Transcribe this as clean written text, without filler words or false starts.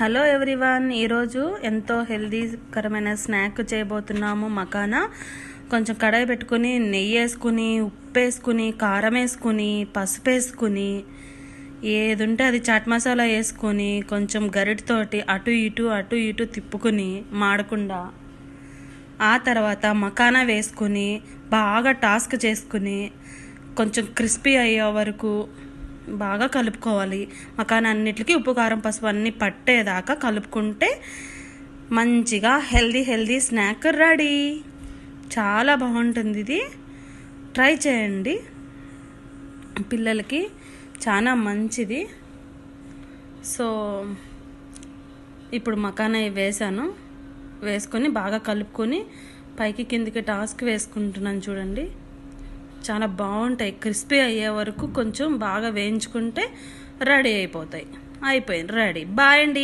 Hello everyone, ఈరోజు ఎంతో హెల్దీకరమైన snack చేయబోతున్నాము. మకానా కొంచెం కడాయి పెట్టుకుని నెయ్యి వేసుకుని, ఉప్పు వేసుకుని, కారం వేసుకుని, పసుపు వేసుకుని, ఏది ఉంటే అది చాట్ మసాలా వేసుకొని కొంచెం గరిటతోటి అటు ఇటు తిప్పుకుని మాడకుండా, ఆ తర్వాత మకానా వేసుకుని బాగా టాస్క్ చేసుకుని కొంచెం క్రిస్పీ అయ్యే వరకు బాగా కలుపుకోవాలి. మకానా అన్నిటికీ ఉప్పు కారం పసుపు అన్నీ పట్టేదాకా కలుపుకుంటే మంచిగా హెల్దీ స్నాక్ రెడీ. చాలా బాగుంటుంది, ఇది ట్రై చేయండి. పిల్లలకి చాలా మంచిది. సో ఇప్పుడు మకానా వేసుకొని బాగా కలుపుకొని పైకి కిందికి టాస్క్ వేసుకుంటున్నాను చూడండి. చాలా బాగుంటాయి. క్రిస్పీ అయ్యే వరకు కొంచెం బాగా వేయించుకుంటే రెడీ అయిపోతాయి. అయిపోయింది, రెడీ. బాయ్ అండి.